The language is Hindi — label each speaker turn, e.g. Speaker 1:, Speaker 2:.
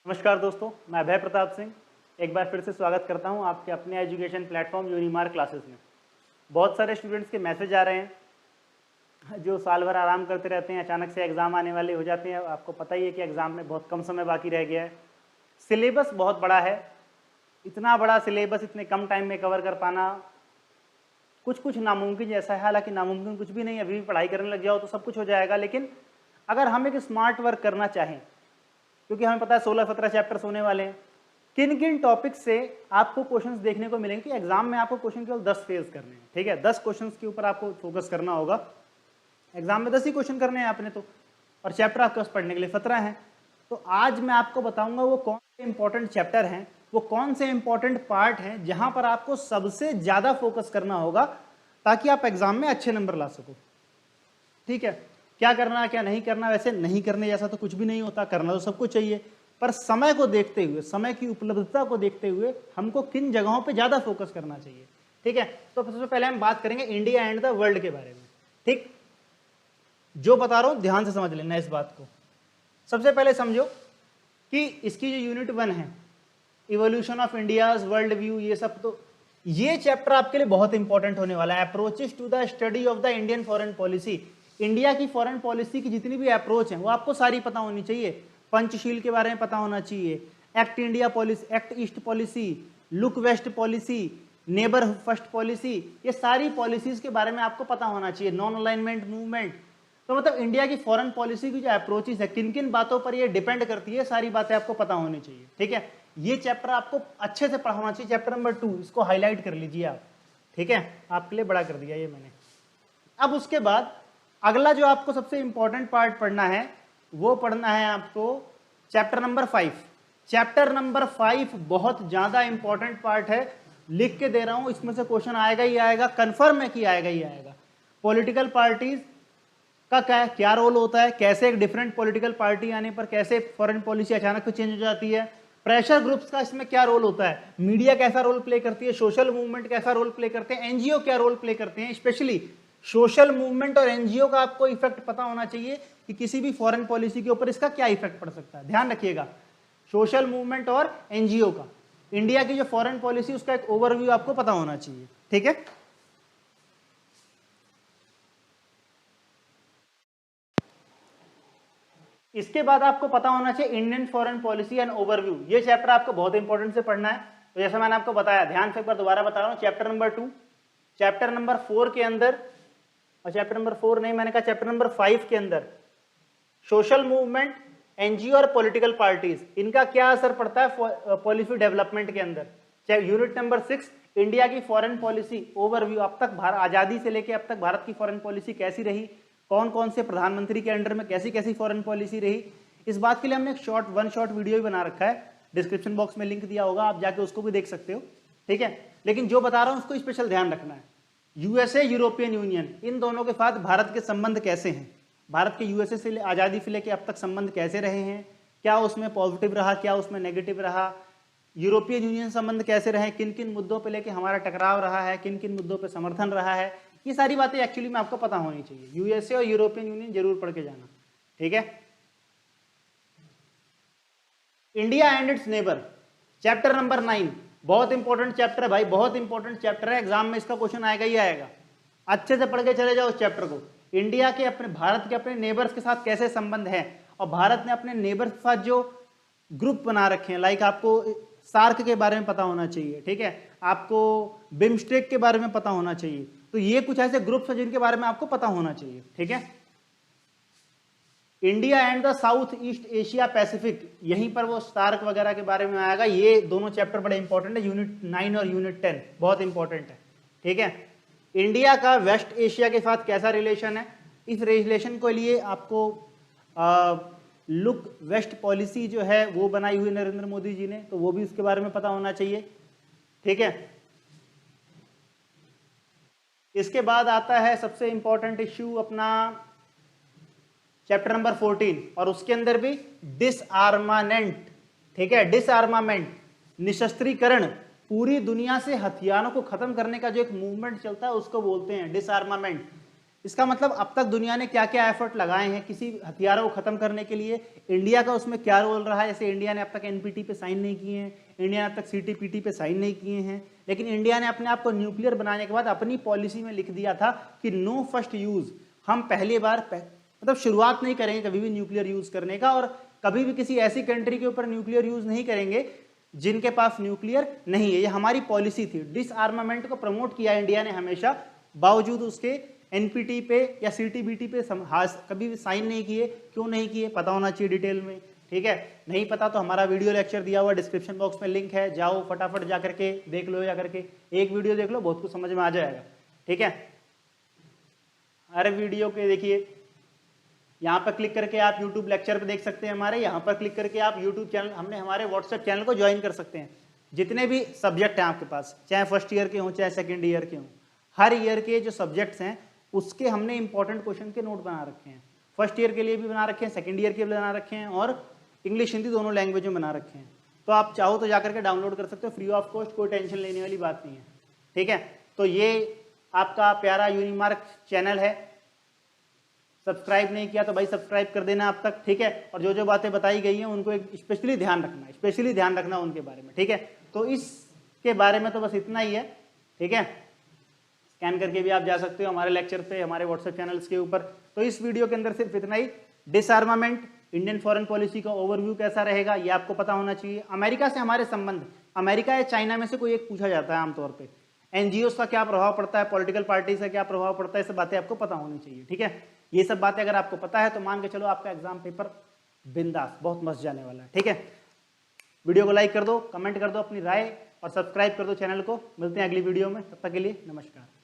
Speaker 1: नमस्कार दोस्तों, मैं अभय प्रताप सिंह एक बार फिर से स्वागत करता हूं आपके अपने एजुकेशन प्लेटफॉर्म यूनिमार्क क्लासेस में। बहुत सारे स्टूडेंट्स के मैसेज आ रहे हैं जो साल भर आराम करते रहते हैं, अचानक से एग्ज़ाम आने वाले हो जाते हैं। आपको पता ही है कि एग्ज़ाम में बहुत कम समय बाकी रह गया है, सिलेबस बहुत बड़ा है। इतना बड़ा सिलेबस इतने कम टाइम में कवर कर पाना कुछ नामुमकिन जैसा है। हालांकि नामुमकिन कुछ भी नहीं, अभी भी पढ़ाई करने लग जाओ तो सब कुछ हो जाएगा। लेकिन अगर हम एक स्मार्ट वर्क करना चाहें, क्योंकि हमें पता है 16-17 चैप्टर्स होने वाले हैं, किन किन टॉपिक से आपको क्वेश्चंस देखने को मिलेंगे कि एग्जाम में आपको क्वेश्चन केवल 10 फेस करने हैं। ठीक है, 10 क्वेश्चंस के ऊपर आपको फोकस करना होगा। एग्जाम में 10 ही क्वेश्चन करने हैं आपने तो, और चैप्टर आपके पास पढ़ने के लिए 17 हैं। तो आज मैं आपको बताऊंगा वो कौन से इंपॉर्टेंट चैप्टर हैं, वो कौन से इंपॉर्टेंट पार्ट हैं जहां पर आपको सबसे ज्यादा फोकस करना होगा ताकि आप एग्जाम में अच्छे नंबर ला सको। ठीक है, क्या करना क्या नहीं करना, वैसे नहीं करने जैसा तो कुछ भी नहीं होता, करना तो सब कुछ चाहिए, पर समय को देखते हुए, समय की उपलब्धता को देखते हुए हमको किन जगहों पे ज़्यादा फोकस करना चाहिए। ठीक है, तो सबसे पहले हम बात करेंगे इंडिया एंड द वर्ल्ड के बारे में। ठीक, जो बता रहा हूँ ध्यान से समझ लेना इस बात को। सबसे पहले समझो कि इसकी जो यूनिट 1 है, evolution of India's world view, ये सब, तो ये चैप्टर आपके लिए बहुत इंपॉर्टेंट होने वाला है। Approaches to the study of the Indian foreign policy, India की फॉरेन पॉलिसी की जितनी भी अप्रोच है वो आपको सारी पता होनी चाहिए। पंचशील के बारे में पता होना चाहिए, act India policy, act east policy, look west policy, neighbour first policy, ये सारी पॉलिसीज के बारे में आपको पता होना चाहिए। नॉन अलाइनमेंट मूवमेंट, तो मतलब इंडिया की फॉरेन पॉलिसी की जो अप्रोचेस है, किन किन बातों पर ये डिपेंड करती है, सारी बातें आपको पता होनी चाहिए। ठीक है, ये चैप्टर आपको अच्छे से पढ़ाना चाहिए। चैप्टर नंबर 2, इसको हाईलाइट कर लीजिए आप। ठीक है, आपके लिए बड़ा कर दिया ये मैंने। अब उसके बाद अगला जो आपको सबसे इंपॉर्टेंट पार्ट पढ़ना है वो पढ़ना है आपको चैप्टर नंबर 5। चैप्टर नंबर 5 बहुत ज्यादा इंपॉर्टेंट पार्ट है, लिख के दे रहा हूं, इसमें से क्वेश्चन आएगा ही आएगा, कंफर्म है कि आएगा ही आएगा। पॉलिटिकल पार्टीज का क्या रोल होता है, कैसे एक डिफरेंट पॉलिटिकल पार्टी आने पर कैसे फॉरेन पॉलिसी अचानक से चेंज हो जाती है, प्रेशर ग्रुप्स का इसमें क्या रोल होता है, मीडिया कैसा रोल प्ले करती है, सोशल मूवमेंट कैसा रोल प्ले करते हैं, एनजीओ क्या रोल प्ले करते हैं। स्पेशली सोशल मूवमेंट और एनजीओ का आपको इफेक्ट पता होना चाहिए कि किसी भी फॉरेन पॉलिसी के ऊपर इसका क्या इफेक्ट पड़ सकता है। ध्यान रखिएगा, सोशल मूवमेंट और एनजीओ का, इंडिया की जो फॉरेन पॉलिसी उसका एक ओवरव्यू आपको पता होना चाहिए। ठीक है, इसके बाद आपको पता होना चाहिए Indian foreign policy and overview. ये चैप्टर आपको बहुत इंपॉर्टेंट से पढ़ना है। तो जैसे मैंने आपको बताया, ध्यान से एक बार दोबारा बता रहा हूं, चैप्टर नंबर 2, चैप्टर नंबर 4 के अंदर, और चैप्टर नंबर 4 नहीं, मैंने कहा चैप्टर नंबर 5 के अंदर सोशल मूवमेंट, एनजीओ और पॉलिटिकल पार्टीज, इनका क्या असर पड़ता है पॉलिसी डेवलपमेंट के अंदर। चाहे यूनिट नंबर 6, इंडिया की फॉरेन पॉलिसी ओवरव्यू, अब तक आजादी से लेकर अब तक भारत की फॉरेन पॉलिसी कैसी रही, कौन कौन से प्रधानमंत्री के अंडर में कैसी कैसी फॉरेन पॉलिसी रही, इस बात के लिए हमने एक वन शॉट वीडियो भी बना रखा है, डिस्क्रिप्शन बॉक्स में लिंक दिया होगा, आप जाके उसको भी देख सकते हो। ठीक है, लेकिन जो बता रहा हूं उसको स्पेशल ध्यान रखना है। यूएसए, यूरोपियन यूनियन, इन दोनों के साथ भारत के संबंध कैसे हैं, भारत के यूएसए से आजादी से लेकर अब तक संबंध कैसे रहे हैं, क्या उसमें पॉजिटिव रहा, क्या उसमें नेगेटिव रहा, यूरोपियन यूनियन संबंध कैसे रहे, किन किन मुद्दों पे लेके हमारा टकराव रहा है, किन किन मुद्दों पे समर्थन रहा है, ये सारी बातें एक्चुअली में आपको पता होनी चाहिए। यूएसए और यूरोपियन यूनियन जरूर पढ़ के जाना। ठीक है, India and it's neighbour, chapter number 9, बहुत इंपॉर्टेंट चैप्टर है भाई, बहुत इंपॉर्टेंट चैप्टर है, एग्जाम में इसका क्वेश्चन आएगा ही आएगा। अच्छे से पढ़ के चले जाओ उस चैप्टर को। इंडिया के अपने, भारत के अपने नेबर्स के साथ कैसे संबंध है, और भारत ने अपने नेबर्स के साथ जो ग्रुप बना रखे हैं, लाइक आपको सार्क के बारे में पता होना चाहिए। ठीक है, आपको बिम्स्टेक के बारे में पता होना चाहिए। तो ये कुछ ऐसे ग्रुप्स हैं जिनके बारे में आपको पता होना चाहिए। ठीक है, India and the south east Asia Pacific, यहीं पर वो सार्क वगैरह के बारे में आएगा। ये दोनों चैप्टर बड़े इंपॉर्टेंट है, यूनिट 9 और यूनिट 10 बहुत इंपॉर्टेंट है। ठीक है, इंडिया का वेस्ट एशिया के साथ कैसा रिलेशन है, इस रिलेशन के लिए आपको लुक वेस्ट पॉलिसी जो है वो बनाई हुई नरेंद्र मोदी जी ने, तो वो भी उसके बारे में पता होना चाहिए। ठीक है, इसके बाद आता है सबसे इंपॉर्टेंट इश्यू अपना चैप्टर नंबर 14, और उसके अंदर भी डिसआर्मामेंट। ठीक है, डिसआर्मामेंट, निशस्त्रीकरण, पूरी दुनिया से हथियारों को खत्म करने का जो एक मूवमेंट चलता है उसको बोलते हैं डिसआर्मामेंट। इसका मतलब अब तक दुनिया ने क्या क्या एफर्ट लगाए हैं किसी हथियारों को खत्म करने के लिए, इंडिया का उसमें क्या रोल रहा है। जैसे इंडिया ने अब तक एनपीटी पे साइन नहीं किए हैं, इंडिया ने अब तक सीटीपीटी पे साइन नहीं किए हैं, लेकिन इंडिया ने अपने आप को न्यूक्लियर बनाने के बाद अपनी पॉलिसी में लिख दिया था कि नो फर्स्ट यूज, हम पहली बार मतलब शुरुआत नहीं करेंगे कभी भी न्यूक्लियर यूज करने का, और कभी भी किसी ऐसी कंट्री के ऊपर न्यूक्लियर यूज नहीं करेंगे जिनके पास न्यूक्लियर नहीं है। ये हमारी पॉलिसी थी। डिसआर्मामेंट को प्रमोट किया इंडिया ने हमेशा, बावजूद उसके एनपीटी पे या सीटीबीटी पे कभी भी साइन नहीं किए। क्यों नहीं किए पता होना चाहिए डिटेल में, ठीक है। नहीं पता तो हमारा वीडियो लेक्चर दिया हुआ डिस्क्रिप्शन बॉक्स में लिंक है, जाओ फटाफट जा करके देख लो, जा करके एक वीडियो देख लो, बहुत कुछ समझ में आ जाएगा, ठीक है। अरे वीडियो के देखिए, यहाँ पर क्लिक करके आप यूट्यूब लेक्चर पे देख सकते हैं हमारे, यहाँ पर क्लिक करके आप यूट्यूब चैनल, हमने हमारे व्हाट्सएप चैनल को ज्वाइन कर सकते हैं। जितने भी सब्जेक्ट हैं आपके पास, चाहे फर्स्ट ईयर के हों चाहे सेकेंड ईयर के हों, हर ईयर के जो सब्जेक्ट्स हैं उसके हमने इंपॉर्टेंट क्वेश्चन के नोट बना रखे हैं। फर्स्ट ईयर के लिए भी बना रखे हैं, सेकेंड ईयर के लिए बना रखे हैं, और इंग्लिश हिंदी दोनों लैंग्वेज में बना रखे हैं। तो आप चाहो तो जाकर के डाउनलोड कर सकते हो फ्री ऑफ कॉस्ट, कोई टेंशन लेने वाली बात नहीं है, ठीक है। तो ये आपका प्यारा यूनिमार्क चैनल है, सब्सक्राइब नहीं किया तो भाई सब्सक्राइब कर देना अब तक, ठीक है। और जो जो बातें बताई गई हैं उनको एक स्पेशली ध्यान रखना उनके बारे में, ठीक है। तो इसके बारे में तो बस इतना ही है, ठीक है। स्कैन करके भी आप जा सकते हो हमारे लेक्चर पे, हमारे व्हाट्सएप चैनल्स के ऊपर। तो इस वीडियो के अंदर सिर्फ इतना ही। डिसआर्मामेंट, इंडियन फॉरेन पॉलिसी का ओवरव्यू कैसा रहेगा ये आपको पता होना चाहिए। अमेरिका से हमारे संबंध, अमेरिका या चाइना में से कोई एक पूछा जाता है आमतौर पर। एनजीओ का क्या प्रभाव पड़ता है, पॉलिटिकल पार्टी से क्या प्रभाव पड़ता है, ये सब बातें आपको पता होनी चाहिए, ठीक है। ये सब बातें अगर आपको पता है तो मान के चलो आपका एग्जाम पेपर बिंदास बहुत मस्त जाने वाला है, ठीक है। वीडियो को लाइक कर दो, कमेंट कर दो अपनी राय, और सब्सक्राइब कर दो चैनल को। मिलते हैं अगली वीडियो में, तब तक के लिए नमस्कार।